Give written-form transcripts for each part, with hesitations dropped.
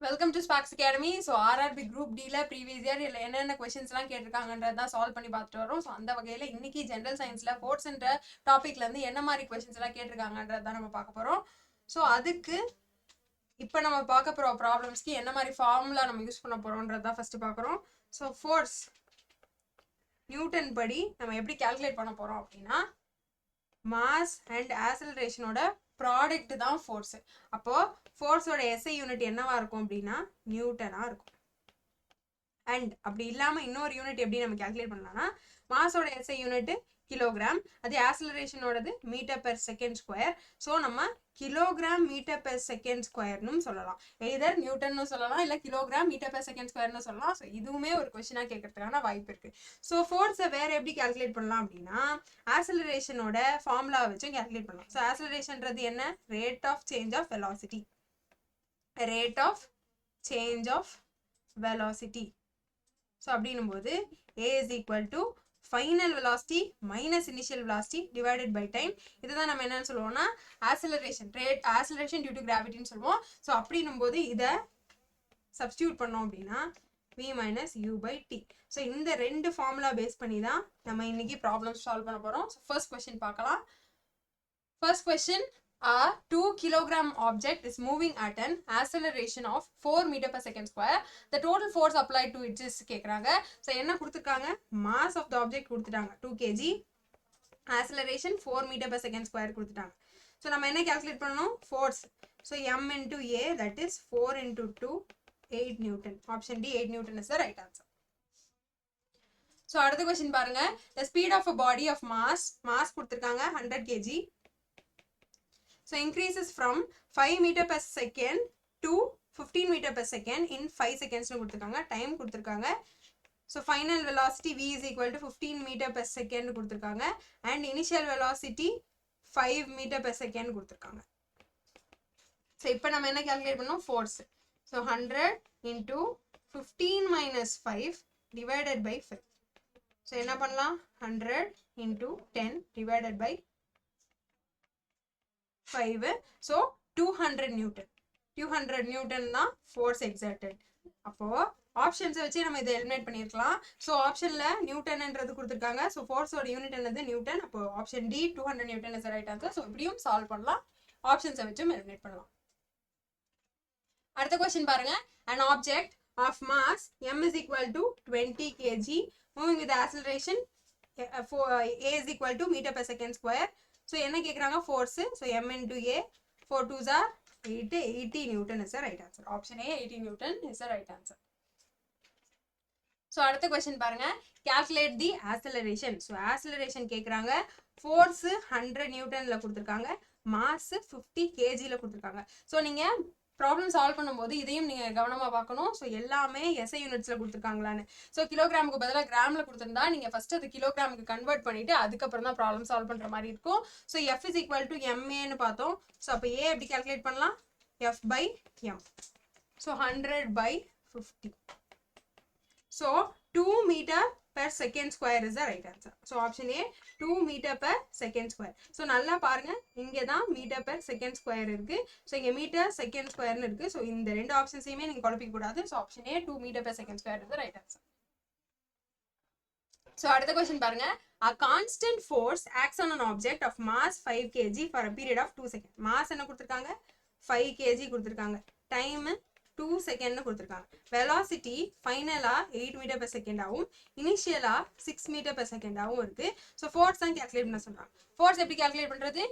Welcome to Sparks academy. So RRB group டில previous year இல்லை என்னென்ன கொஸ்டின்ஸ்லாம் கேட்டிருக்காங்கன்றதான் சால்வ் பண்ணி பார்த்துட்டு வரோம். ஸோ அந்த வகையில் இன்னைக்கு ஜென்ரல் சயின்ஸில் ஃபோர்த்ஸ்ன்ற டாப்பிக்லேருந்து என்ன மாதிரி கொஸ்டின்ஸ் எல்லாம் கேட்டிருக்காங்கன்றதான் நம்ம பார்க்க போகிறோம். ஸோ அதுக்கு இப்போ நம்ம பார்க்க போகிற ப்ராப்ளம்ஸ்க்கு என்ன மாதிரி ஃபார்முலா நம்ம யூஸ் பண்ண போகிறோன்றதான் ஃபஸ்ட்டு பார்க்குறோம். ஸோ ஃபோர்ஸ் நியூட்டன் படி நம்ம எப்படி கால்குலேட் பண்ண போகிறோம் அப்படின்னா மாஸ் அண்ட் ஆக்ஸலரேஷனோட ப்ராடக்ட் தான் ஃபோர்ஸ். அப்போ ஃபோர்ஸோட எஸ்ஐ யூனிட் என்னவா இருக்கும் அப்படின்னா நியூட்டனா இருக்கும். அண்ட் அப்படி இல்லாம இன்னொரு யூனிட் எப்படி நம்ம கால்குலேட் பண்ணலாம்னா மாஸோட எஸ்ஐ யூனிட் கிலோகிராம், அது ஆக்ஸலரேஷனோடது metre per second square. So நம்ம கிலோகிராம் மீட்டர் பெர் செகண்ட் ஸ்கொயர்னு சொல்லலாம், எதர் நியூட்டன்னு சொல்லலாம் இல்லை கிலோகிராம் மீட்டர் பெர் செகண்ட் ஸ்கொயர்னு சொல்லலாம். ஸோ இதுவுமே ஒரு கொஸ்டினா கேட்கறதுக்கான வாய்ப்பு இருக்கு. ஸோ ஃபோர்ஸை வேற எப்படி கால்குலேட் பண்ணலாம் அப்படின்னா ஆக்ஸலரேஷனோட ஃபார்முலா வச்சும் கால்குலேட் பண்ணலாம். ஸோ ஆக்ஸலரேஷன்றது என்ன? Rate of change of velocity. Rate of change of velocity. So அப்படின்னும் போது a is equal to final velocity minus initial velocity divided by time. இதுதான் நம்ம என்னன்னு சொல்லுவோம்னா acceleration, rate acceleration due to கிராவிட்டின்னு சொல்லுவோம். ஸோ அப்படின்னும் போது இதை சப்ஸ்டியூட் பண்ணோம் அப்படின்னா v minus u by t. So இந்த ரெண்டு ஃபார்முலா பேஸ் பண்ணி தான் நம்ம இன்னைக்கு ப்ராப்ளம் சால்வ் பண்ண போகிறோம். ஸோ ஃபர்ஸ்ட் கொஸ்டின் பார்க்கலாம். First question, a 2 kilogram object is moving at an acceleration of 4 meter per second square. The total force applied to it is கேக்குறாங்க. So என்ன கொடுத்திருக்காங்க? mass of the object கொடுத்துட்டாங்க 2 kg, acceleration 4 meter per second square கொடுத்துட்டாங்க. So நம்ம என்ன calculate பண்ணணும்? force. So m into a, that is 4 into 2, 8 newton. Option D, 8 newton is the right answer. So அடுத்த question பாருங்க. The speed of a body of mass கொடுத்திருக்காங்க 100 kg. So increases from 5 meter per second to 15 meter per second in 5 seconds கொடுத்திருக்காங்க. Time கொடுத்திருக்காங்க. So final velocity v is equal to 15 meter per second கொடுத்திருக்காங்க. And initial velocity 5 meter per second கொடுத்திருக்காங்க. So இப்போ நம்ம என்ன calculate பண்ணோம்? force. So 100 into 15 minus 5 divided by 5. So என்ன பண்ணலாம்? 100 into 10 divided by 5. So 200 newton. 200 newton தான் force exerted. அப்போ ஆப்ஷன்ஸை வச்சு நம்ம இதை எலிமினேட் பண்ணியிருக்கலாம். ஸோ ஆப்ஷன்ல நியூட்டன்ன்றது கொடுத்துருக்காங்க. ஸோ ஃபோர்ஸோட யூனிட் என்னது? நியூட்டன். அப்போ option D 200 Newton is right answer. So இப்படியும் சால்வ் பண்ணலாம், ஆப்ஷன்ஸை வச்சும் எலிமினேட் பண்ணலாம். அடுத்த கொஸ்டின் பாருங்க. an object of mass m is equal to 20 kg moving with acceleration a is equal to meter per second square. So என்ன கேட்குறாங்க? Force. So m into a, 4 2s are 8, 80 newton is the right answer. Option A, 80 newton is the right answer. So அடுத்த question பாருங்க. calculate the acceleration. So acceleration கேட்குறாங்க. Force 100 நியூட்டனில் கொடுத்துருக்காங்க, mass 50 kgல கொடுத்துருக்காங்க. So நீங்கள் problem solve பண்ணும்போது இதையும் நீங்கள் கவனமாக பார்க்கணும். ஸோ எல்லாமே எஸ்ஐ யூனிட்ஸில் கொடுத்துருக்காங்களான்னு. ஸோ கிலோகிராமுக்கு பதிலாக கிராமில் கொடுத்துருந்தா நீங்கள் ஃபஸ்ட் அது கிலோகிராமுக்கு கன்வெர்ட் பண்ணிவிட்டு அதுக்கப்புறம் தான் ப்ராப்ளம் சால்வ் பண்ணுற மாதிரி இருக்கும். So F is equal to எம்ஏன்னு பார்த்தோம். ஸோ அப்போ ஏ எப்படி கால்குலேட் பண்ணலாம்? F by M. So 100 by 50. So 2 meter per second square is the right answer. So option A, 2 meter per second square. So நல்லா பாருங்க, இங்கே தான் meter per second square இருக்கு. ஸோ இங்கே meter second square இருக்கு. So இந்த ரெண்டு ஆப்ஷன்ஸையுமே நீங்கள் குழப்பிக்க கூடாது. So option A, 2 meter per second square is the right answer. So அடுத்த கொஸ்டின் பாருங்க. A constant force acts on an object of mass 5 kg for a period of 2 seconds. Mass என்ன கொடுத்துருக்காங்க? 5 kg கொடுத்துருக்காங்க. Time 2 second கொடுத்துருக்காங்க. Velocity ஃபைனலா 8 metre per second ஆகும், இனிஷியலா 6 metre per second ஆகும் இருக்கு. ஸோ ஃபோர்ஸ் தான் கால்குலேட் பண்ண சொல்றாங்க. ஃபோர்ஸ் எப்படி கால்குலேட் பண்றது?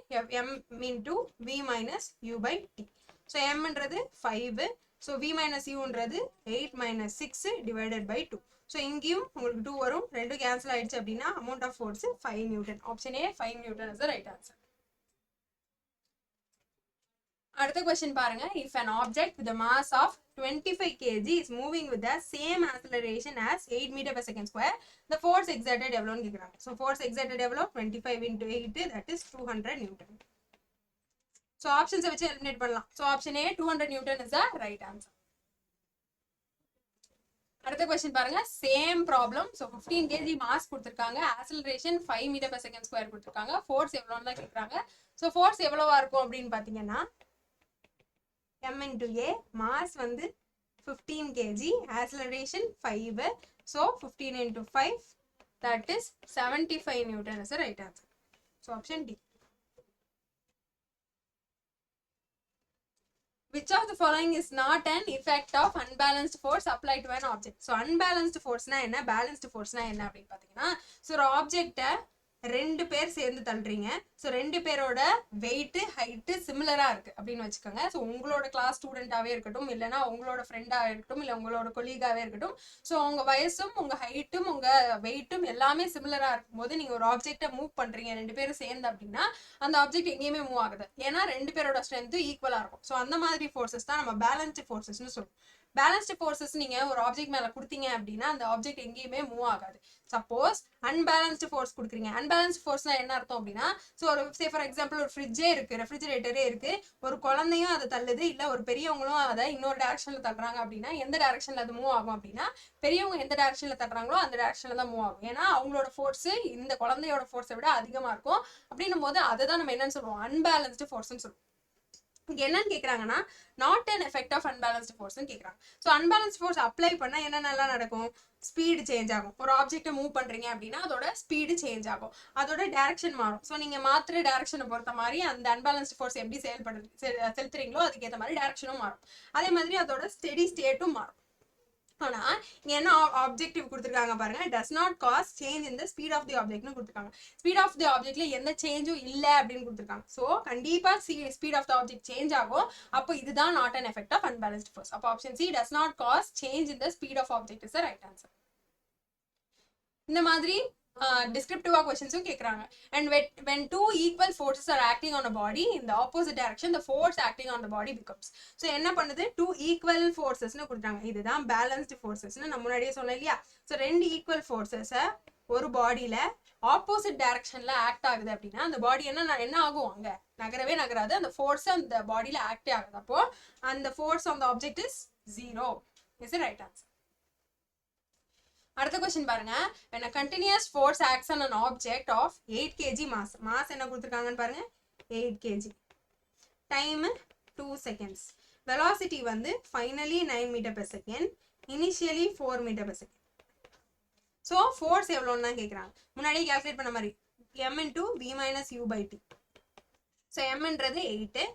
m into v minus u by t. So mன்றது 5, ஸோ v minus uன்றது 8 minus 6 divided by 2. ஸோ இங்கேயும் உங்களுக்கு 2 வரும், ரெண்டும் கேன்சல் ஆயிடுச்சு அப்படின்னா amount of force 5 newton. Option A, 5 newton is the right answer. அடுத்த கொஸ்டின் பாருங்க. if an object with a mass of 25 kg is moving with the same acceleration as 8 meter per second square, the force exerted எவ்வளோன்னு கேட்குறாங்க. So force exerted எவ்வளோ? 25 into 8, that is 200 newton. So ஆப்ஷன்ஸை வச்சு eliminate பண்ணலாம். So option A, 200 newton is the right answer. அடுத்த question பாருங்க. Same problem. So 15 kg mass கொடுத்துருக்காங்க, acceleration 5 metre per second square கொடுத்துருக்காங்க, ஃபோர்ஸ் எவ்வளோன்னு தான் கேட்குறாங்க. ஸோ ஃபோர்ஸ் எவ்வளோவா இருக்கும் அப்படின்னு பார்த்தீங்கன்னா m into a, மாஸ் வந்து 15 kg, acceleration 5, so 15 into 5, that is 75 Newton is the right answer. So option D. Which of the following is not an effect of unbalanced force applied to an object? So unbalanced force na enna, balanced force na enna appdi pathina. So ஒரு object ரெண்டு பேர் சேர்ந்து தள்ளுறீங்க. So ரெண்டு பேரோட wait height சிமிலரா இருக்கு அப்படின்னு வச்சுக்கோங்க. So உங்களோட கிளாஸ் ஸ்டூடெண்டாவே இருக்கட்டும், இல்லைன்னா உங்களோட ஃப்ரெண்டா இருக்கட்டும், இல்லை உங்களோட கொலீகாவே இருக்கட்டும். ஸோ உங்க வயசும் உங்க ஹைட்டும் உங்க வெயிட்டும் எல்லாமே சிமிலரா இருக்கும்போது நீங்க ஒரு ஆப்ஜெக்டை மூவ் பண்றீங்க ரெண்டு பேரும் சேர்ந்து அப்படின்னா அந்த ஆப்ஜெக்ட் எங்கேயுமே மூவ் ஆகுது. ஏன்னா ரெண்டு பேரோட ஸ்ட்ரென்த் ஈக்குவலா இருக்கும். ஸோ அந்த மாதிரி ஃபோர்ஸஸ் தான் நம்ம பேலன்ஸ்டு ஃபோர்ஸஸ்ன்னு சொல்லுவோம். பேலன்ஸ்டு ஃபோர்ஸஸ் நீங்க ஒரு ஆப்ஜெக்ட் மேல கொடுத்தீங்க அப்படின்னா அந்த ஆப்ஜெக்ட் எங்கேயுமே மூவ் ஆகாது. சப்போஸ் அன்பேலன்ஸ்டு ஃபோர்ஸ் கொடுக்குறீங்க. அன்பேலன்ஸ்டு ஃபோர்ஸ்னா என்ன அர்த்தம் அப்படின்னா, ஸோ ஒரு சே ஃபார் எக்ஸாம்பிள் ஒரு ஃப்ரிட்ஜே இருக்கு, ரெஃப்ரிஜரேட்டரே இருக்கு, ஒரு குழந்தையும் அதை தள்ளுது, இல்லை ஒரு பெரியவங்களும் அதை இன்னொரு டேரக்ஷன்ல தள்ளுறாங்க அப்படின்னா எந்த டேரக்ஷன்ல அது மூவ் ஆகும் அப்படின்னா பெரியவங்க எந்த டேரக்ஷன்ல தள்ளுறாங்களோ அந்த டேரக்ஷன்ல தான் மூவ் ஆகும். ஏன்னா அவங்களோட ஃபோர்ஸ் இந்த குழந்தையோட ஃபோர்ஸை விட அதிகமா இருக்கும். அப்படின்னும் போது அதை தான் நம்ம என்னன்னு சொல்லுவோம், அன்பேலன்ஸ்டு ஃபோர்ஸ்ன்னு சொல்லுவோம். இங்க என்னன்னு கேக்குறாங்கன்னா not an effect of unbalanced ஃபோர்ஸ்னு கேக்குறாங்க. ஸோ அன்பேலன்ஸ்டு ஃபோர்ஸ் அப்ளை பண்ணா என்னென்னலாம் நடக்கும்? ஸ்பீடு சேஞ்ச் ஆகும். ஒரு ஆப்ஜெக்டை மூவ் பண்றீங்க அப்படின்னா அதோட ஸ்பீடு சேஞ்ச் ஆகும், அதோட டைரக்ஷன் மாறும். ஸோ நீங்க மாத்திர டைரக்ஷனை பொறுத்த மாதிரி அந்த அன்பேலன்ஸ்டு ஃபோர்ஸ் எப்படி செலுத்துறீங்களோ அதுக்கு ஏற்ற மாதிரி டைரக்ஷனும் மாறும். அதே மாதிரி அதோட ஸ்டெடி ஸ்டேட்டும் மாறும். ஆனா இங்க என்ன ஆப்ஜெக்டிவ் கொடுத்துருக்காங்க பாருங்க, does not cause change in the speed of the ஆப்ஜெக்ட்னு கொடுத்துருக்காங்க. ஸ்பீட் ஆஃப் தி ஆப்ஜெக்ட்ல எந்த சேஞ்சும் இல்லை அப்படின்னு கொடுத்துருக்காங்க. ஸோ கண்டிப்பா speed of the object change ஆகும். அப்போ இதுதான் not an effect of unbalanced force. அப்போ option C, does not cause change in the speed of object is the right answer. இந்த மாதிரி descriptive questions கேக்குறாங்க. And when two equal forces are acting on a body in the opposite direction, the force acting on the body becomes. So என்ன பண்ணுது, two equal forces னு கொடுத்தாங்க. இதுதான் balanced forces னு நம்ம முன்னாடியே சொன்னோம் இல்லையா. ஸோ ரெண்டு ஈக்குவல் ஃபோர்ஸஸ் ஒரு பாடியில ஆப்போசிட் டைரக்ஷன்ல ஆக்ட் ஆகுது அப்படின்னா அந்த பாடி என்ன ஆகும், அங்க நகரவே நகராது. அந்த ஃபோர்ஸ் அந்த பாடியில ஆக்டே ஆகுது. அப்போ அந்த force on the object is 0 is right answer. அடுத்த क्वेश्चन பாருங்க, when a continuous force acts on an object of 8 kg mass, mass என்ன கொடுத்திருக்காங்கன்னு பாருங்க, 8 kg, time 2 seconds, velocity வந்து finally 9 meter per second, initially 4 meter per second. so force எவ்வளவுன்னு தான் கேக்குறாங்க. முன்னாடியே calculate பண்ண மாதிரி m into v minus u by t. so m ன்றது 8,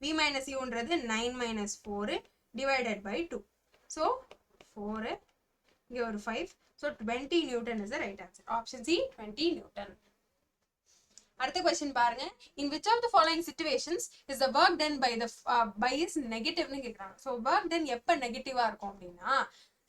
v minus u ன்றது 9 minus 4 divided by 2. so 4 இங்க ஒரு 5. So 20 Newton is the right answer. Option C, 20 Newton. அடுத்த question பாருங்க, in which of the following situations is the work done by is negative னு கேக்குறாங்க. so work done எப்ப நெகட்டிவா இருக்கும் அப்படின்னா,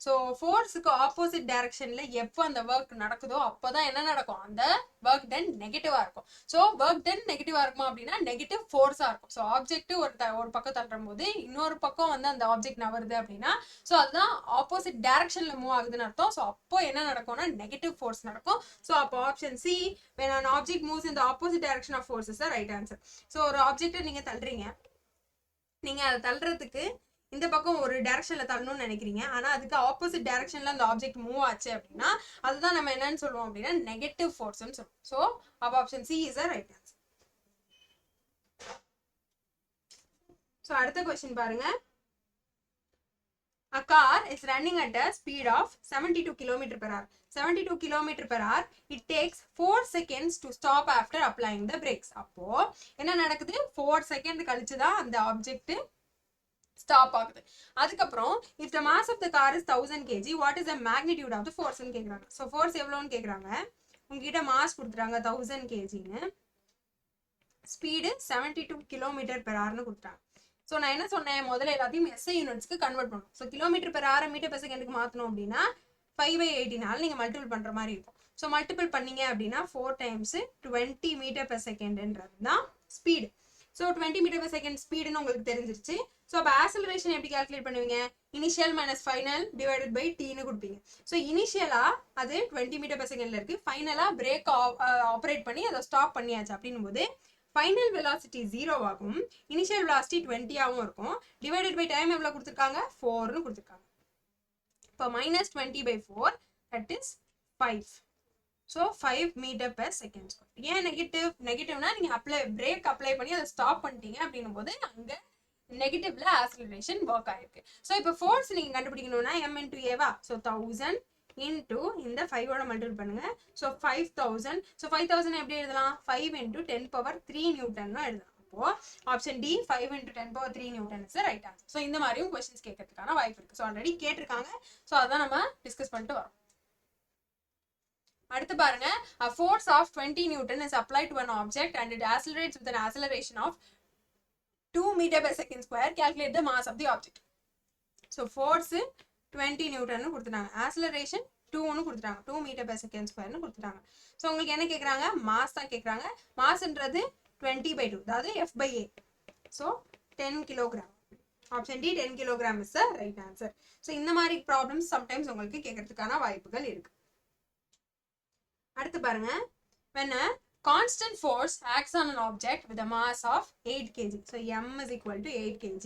ஸோ ஃபோர்ஸுக்கு ஆப்போசிட் டைரக்ஷன்ல எப்போ அந்த ஒர்க் நடக்குதோ அப்போதான் என்ன நடக்கும், அந்த ஒர்க் டன் நெகட்டிவா இருக்கும். ஸோ ஒர்க் டன் நெகட்டிவா இருக்குமா அப்படின்னா நெகட்டிவ் ஃபோர்ஸா இருக்கும். ஸோ ஆப்ஜெக்ட் ஒரு பக்கம் தள்ளும் போது இன்னொரு பக்கம் வந்து அந்த ஆப்ஜெக்ட் நவருது அப்படின்னா ஸோ அதுதான் ஆப்போசிட் டைரக்ஷன்ல மூவ் ஆகுதுன்னு அர்த்தம். ஸோ அப்போ என்ன நடக்கும்னா நெகட்டிவ் ஃபோர்ஸ் நடக்கும். ஸோ அப்போ option C, when an object moves in the opposite direction of force is the right answer. So ஒரு ஆப்ஜெக்டை நீங்க தள்ளுறீங்க, நீங்க அதை தள்ளுறதுக்கு இந்த பக்கம் ஒரு டைரக்ஷன்ல தள்ளணும்னு நினைக்கிறீங்க, ஆனா அதுக்கு ஆப்போசிட் டைரக்ஷன்ல அந்த ஆப்ஜெக்ட் மூவ் ஆச்சு அப்படின்னா அதுதான் நம்ம என்னன்னு சொல்லுவோம் அப்படின்னா நெகட்டிவ் ஃபோர்ஸ்னு சொல்லுவோம். ஸோ அப்போ option C is the right answer. So அடுத்த क्वेश्चन பாருங்க, a car is running at a speed of 72 km per hour. 72 km per hour. It takes 4 seconds to stop after applying the brakes. அப்போ என்ன நடக்குது, 4 second கழிச்சு தான் அந்த object stop ஆகுது. அதுக்கப்புறம் if the mass of the car is 1000 kg, what is the magnitude of the force ன்னு கேக்குறாங்க. ஸோ ஃபோர்ஸ் எவ்வளோன்னு கேக்குறாங்க. உங்ககிட்ட மாஸ் கொடுத்துறாங்க 1000 kgன்னு, ஸ்பீடு 72 km per hourன்னு கொடுத்துறாங்க. ஸோ நான் என்ன சொன்னேன், முதல்ல எல்லாத்தையும் SI யூனிட்ஸ்க்கு கன்வெர்ட் பண்ணணும். So kilometre per hour metre per செகண்டுக்கு மாற்றணும் அப்படின்னா 5/80 நீங்கள் மல்டிபிள் பண்ணுற மாதிரி இருக்கும். ஸோ மல்டிபிள் பண்ணீங்க அப்படின்னா 4 times 20 மீட்டர் பெர் செகண்ட்ன்றது தான் speed. So 20 metre per second ஸ்பீடுன்னு உங்களுக்கு தெரிஞ்சிருச்சு. ஸோ அப்போ ஆக்சலரேஷன் எப்படி கால்குலேட் பண்ணுவீங்க, initial minus final divided by டீன்னு கொடுப்பீங்க. ஸோ இனிஷியலா அது 20 மீட்டர் பெர் செகண்ட்ல இருக்கு, ஃபைனலா பிரேக் ஆப்ரேட் பண்ணி அதை ஸ்டாப் பண்ணியாச்சு அப்படின்னும் போது ஃபைனல் வெலாசிட்டி 0 ஆகும், இனிஷியல் வெலாசிட்டி 20 ஆகும் இருக்கும். டிவைடட் பை டைம் எவ்வளவு கொடுத்துருக்காங்க, 4ன்னு கொடுத்துருக்காங்க. இப்போ -20/4 that is 5. So 5 metre per second. ஏன் நெகட்டிவ்னா நீங்க பிரேக் அப்ளை பண்ணி அதை ஸ்டாப் பண்ணிட்டீங்க அப்படின்னும் போது அங்க நெகட்டிவ்ல ஆக்சிலரேஷன் ஒர்க் ஆயிருக்கு. ஸோ இப்போ ஃபோர்ஸ் நீங்க கண்டுபிடிக்கணும்னா m into a வா, ஸோ 1000 into இந்த 5 ஓட மல்டிபிள் பண்ணுங்க. ஸோ 5000. ஸோ 5000 எப்படி எழுதலாம், 5 into 10 power 3 நியூட்டன் எழுதலாம். அப்போ option D 5 into 10 power 3 Newton is right answer. So இந்த மாதிரியும் கொஸ்டின்ஸ் கேட்கறதுக்கான வாய்ப்பு இருக்கு. ஸோ ஆல்ரெடி கேட்டிருக்காங்க. ஸோ அதான் நம்ம டிஸ்கஸ் பண்ணிட்டு வரோம். அடுத்து பாருங்க, a force of 20 Newton is applied to an object and it accelerates with an acceleration of 2 meter per second square. Calculate the mass of the object. So force 20 Newton கொடுத்துட்டாங்க, acceleration 2 னு கொடுத்துட்டாங்க, 2 meter per second square னு கொடுத்துட்டாங்க. So உங்களுக்கு என்ன கேட்குறாங்க, mass தான் கேட்குறாங்க. மாஸ்ன்றது 20/2, அதாவது F/A. So 10 kilogram. Option D 10 kilogram is the right answer. So இந்த மாதிரி ப்ராப்ளம்ஸ் சம்டைம்ஸ் உங்களுக்கு கேட்கறதுக்கான வாய்ப்புகள் இருக்கு. அடுத்து பாருங்க, when a constant force acts on an object with a mass of 8 kg, so m is equal to 8 kg,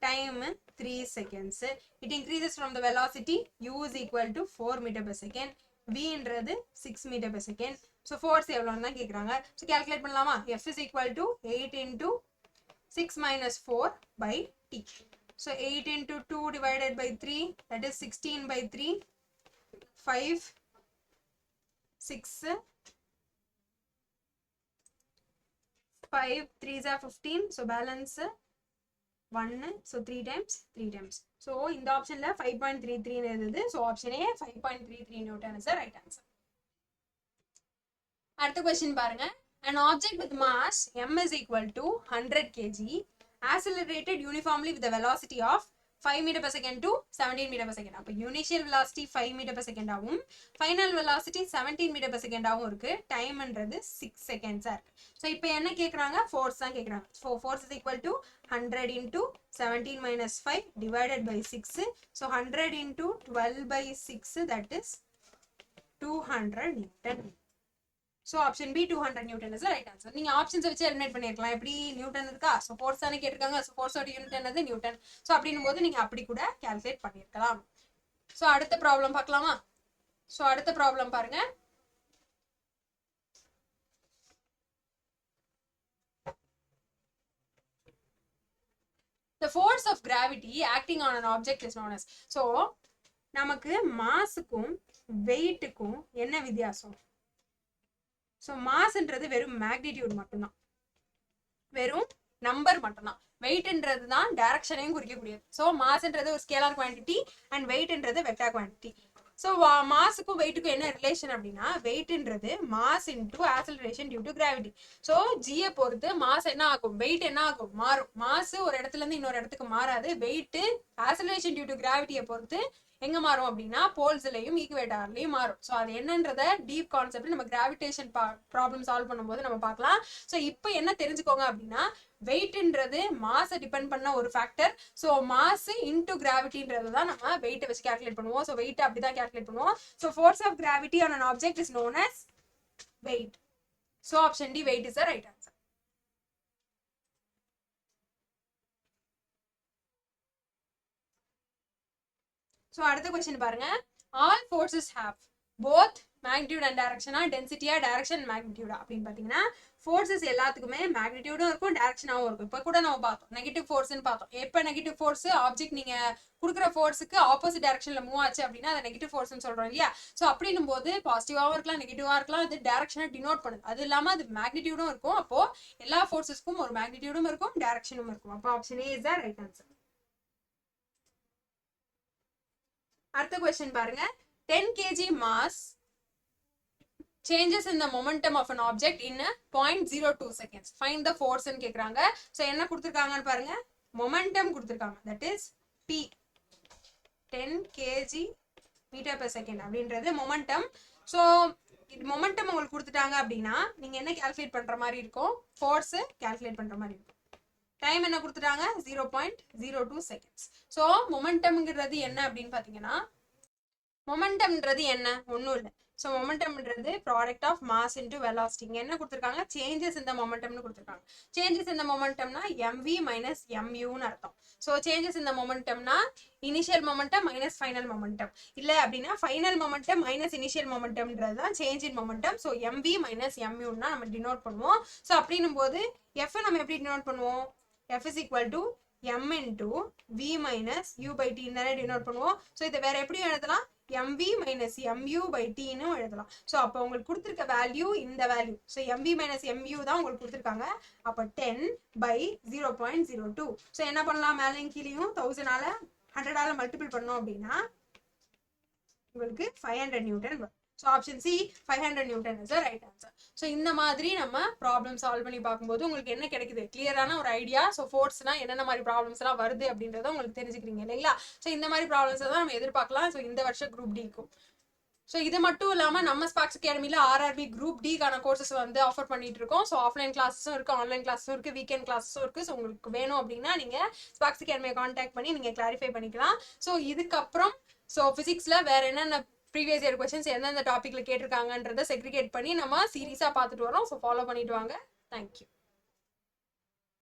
time 3 seconds, it increases from the velocity u is equal to 4 meter per second, v என்றது 6 meter per second. so force எவ்வளோன்னு தான் கேட்குறாங்க. So calculate பண்ணலாமா, f is equal to 8 into 6 minus 4 by t. so 8 into 2 divided by 3, that is 16/3, 5 6 5 3s are 15, so balance 1, so 3 times 3 times. so இந்த ஆப்ஷன்ல 5.33 னு இருந்தது. so option A 5.33 Newton is the right answer. அடுத்த question பாருங்க, an object with mass m is equal to 100 kg accelerated uniformly with the velocity of 5 meter per second to 17 meter per second. அப்போ initial velocity 5 meter per second ஆகும், final velocity 17 meter per second ஆகும் இருக்கு, டைம்ன்றது 6 seconds இருக்கு. So இப்போ என்ன கேட்குறாங்க, force தான் கேட்குறாங்க. So force is equal to 100 into 17 minus 5 divided by 6. So 100 into 12 by 6, that is 200 Newton. So option B 200 Newton is right answer. நீங்கள் ஆப்ஷன்ஸை வச்சு எலிமினேட் பண்ணியிருக்கலாம். எப்படி நியூட்டன் இருக்கா, ஸோ ஃபோர்ஸ் தானே கேட்டிருக்காங்க, ஸோ ஃபோர்ஸோட யூனிட் என்னது நியூட்டன். ஸோ அப்படின்னும் போது நீங்கள் அப்படி கூட கால்குலேட் பண்ணியிருக்கலாம். ஸோ அடுத்த ப்ராப்ளம் பார்க்கலாமா. ஸோ அடுத்த ப்ராப்ளம் பாருங்க, the force of gravity acting on an object is known as. So நமக்கு மாஸுக்கும் வெயிட்டுக்கும் என்ன வித்தியாசம். ஸோ மாஸ்ன்றது வெறும் மேக்னிடியூட் மட்டும்தான், வெறும் நம்பர் மட்டும்தான். வெயிட்ன்றது தான் டைரக்ஷனையும் குறிக்கக்கூடியது. ஸோ மாஸ்ன்றது ஒரு ஸ்கேலார் குவான்டிட்டி அண்ட் வெயிட்ன்றது வெக்டார் குவான்டிட்டி. ஸோ மாஸுக்கும் வெயிட்டுக்கும் என்ன ரிலேஷன் அப்படின்னா, வெயிட்ன்றது mass into acceleration due to gravity. So ஜியை பொறுத்து மாஸ் என்ன ஆகும், வெயிட் என்ன ஆகும், மாறும். மாஸ் ஒரு இடத்துல இருந்து இன்னொரு இடத்துக்கு மாறாது. வெயிட் ஆக்சலரேஷன் டியூ டு கிராவிட்டியை பொறுத்து எங்க மாறும் அப்படின்னா போல்ஸ்லயும் ஈக்குவேட்டர்லயும் மாறும். ஸோ அது என்னன்றத டீப் கான்செப்ட் நம்ம கிராவிடேஷன் ப்ராப்ளம் சால்வ் பண்ணும்போது நம்ம பார்க்கலாம். ஸோ இப்போ என்ன தெரிஞ்சுக்கோங்க அப்படின்னா, வெயிட்ன்றது மாஸை டிபெண்ட் பண்ண ஒரு ஃபேக்டர். ஸோ மாஸ் இன்டூ கிராவிட்டின்றது தான் நம்ம வெயிட்டை வச்சு கால்குலேட் பண்ணுவோம். ஸோ வெயிட் அப்படிதான் கால்குலேட் பண்ணுவோம். So force of gravity on an object is known as weight. So option D weight is the right answer. So அடுத்த கொஸ்டின் பாருங்க, all forces have both magnitude and டைரக்ஷனா, டென்சிட்டியா, direction, மேக்னிடியூடா அப்படின்னு பார்த்தீங்கன்னா, forces எல்லாத்துக்குமே மேக்னிடியூடும் இருக்கும், டைரக்ஷனாகவும் இருக்கும். இப்போ கூட நம்ம பார்த்தோம் நெகட்டிவ் ஃபோர்ஸ்ன்னு பார்த்தோம். எப்போ நெகட்டிவ் ஃபோர்ஸ் ஆப்ஜெக்ட் நீங்க கொடுக்குற ஃபோர்ஸுக்கு ஆப்போசிட் டைரக்ஷன்ல மூவ் ஆச்சு அப்படின்னா அதை நெகட்டிவ் ஃபோர்ஸ்ன்னு சொல்றோம் இல்லையா. ஸோ அப்படின்னும் போது பாசிட்டிவாகவும் இருக்கலாம், நெகட்டிவா இருக்கலாம், அது டைரக்ஷனை டினோட் பண்ணுது. அது இல்லாமல் அது மேக்னிடியூடும் இருக்கும். அப்போ எல்லா ஃபோர்ஸஸ்க்கும் ஒரு மேக்னிடியூடும் இருக்கும், டைரக்ஷனும் இருக்கும். அப்போ option A is the right answer. அடுத்த क्वेश्चन பாருங்க, 10 kg mass changes in the momentum of an object in 0.02 seconds. Find the force ன்னு கேக்குறாங்க. சோ என்ன கொடுத்திருக்காங்கன்னு பாருங்க, momentum கொடுத்திருக்காங்க, that is p, 10 kg meter per second அப்படின்றது momentum. சோ இது momentum உங்களுக்கு கொடுத்துட்டாங்க அப்படின்னா நீங்க என்ன கால்குலேட் பண்ற மாதிரி இருக்கும், force கால்குலேட் பண்ற மாதிரி இருக்கும். டைம் என்ன கொடுத்துட்டாங்க, 0.02 seconds. ஸோ மொமெண்டம்ங்கிறது என்ன அப்படின்னு பார்த்தீங்கன்னா, மொமெண்டம்ன்றது என்ன, ஒன்றும் இல்லை. ஸோ மொமெண்டம்ன்றது product of mass into velocity. இங்கே என்ன கொடுத்துருக்காங்க, சேஞ்சஸ் இந்த மொமெண்டம்னு கொடுத்துருக்காங்க. சேஞ்சஸ் இந்த மொமெண்டம்னா எம்வி மைனஸ் எம்யூன்னு அர்த்தம். ஸோ சேஞ்சஸ் இந்த மொமெண்டம்னா initial momentum minus final momentum, இல்லை அப்படின்னா ஃபைனல் மொமெண்டம் மைனஸ் இனிஷியல் மொமெண்டம்ன்றது தான் change in momentum. So MV minus எம்யூன்னா நம்ம டினோட் பண்ணுவோம். ஸோ அப்படின்னும் போது எஃப் நம்ம எப்படி டினோட் பண்ணுவோம், F is equal to m into v minus u by t தானே டினோட் பண்ணுவோம். ஸோ இதை வேற எப்படி எழுதலாம், mv minus mu by t ன்னு எழுதலாம். ஸோ அப்போ உங்களுக்கு கொடுத்துருக்க வேல்யூ இந்த value. So mv minus mu தான் உங்களுக்கு கொடுத்துருக்காங்க. அப்போ 10 by 0.02. ஸோ என்ன பண்ணலாம், மேலேயும் கீழேயும் 1000ஆல 100ஆல மல்டிபிள் பண்ணோம் அப்படின்னா உங்களுக்கு 500 நியூட்டன் வரும். So option C 500 Newton is the right answer. So இந்த மாதிரி நம்ம ப்ராப்ளம் சால்வ் பண்ணி பார்க்கும்போது உங்களுக்கு என்ன கிடைக்குது, கிளியரான ஒரு ஐடியா. ஸோ ஃபோர்ஸ்னா என்னென்ன மாதிரி ப்ராப்ளம்ஸ் எல்லாம் வருது அப்படின்றத உங்களுக்கு தெரிஞ்சுக்கிறீங்க இல்லைங்களா. ஸோ இந்த மாதிரி ப்ராப்ளம்ஸ் தான் நம்ம எதிர்பார்க்கலாம். ஸோ இந்த வருஷம் குரூப் டிக்கும். ஸோ இது மட்டும் இல்லாமல் நம்ம ஸ்பார்க்ஸ் அகாடமியில் ஆர்ஆர்பி குரூப் டிக்கான கோர்சஸ் வந்து ஆஃபர் பண்ணிட்டு இருக்கோம். ஸோ ஆஃப்லைன் கிளாஸஸும் இருக்குது, ஆன்லைன் கிளாஸும் இருக்குது, வீக்கெண்ட் கிளாஸஸும் இருக்குது. ஸோ உங்களுக்கு வேணும் அப்படின்னா நீங்கள் ஸ்பார்க்ஸ் அகாடமியை கான்டாக்ட் பண்ணி நீங்கள் கிளாரிஃபை பண்ணிக்கலாம். ஸோ இதுக்கப்புறம் ஸோ ஃபிசிக்ஸில் வேறு என்னென்ன ப்ரீவியஸ் இயர் கொஸ்டின்ஸ் எந்தெந்த டாப்பிக்கில் கேட்டிருக்காங்கன்றதை செக்ரிகேட் பண்ணி நம்ம சீரியஸாக பார்த்துட்டு வரோம். ஸோ ஃபாலோ பண்ணிட்டு வாங்க. தேங்க்யூ.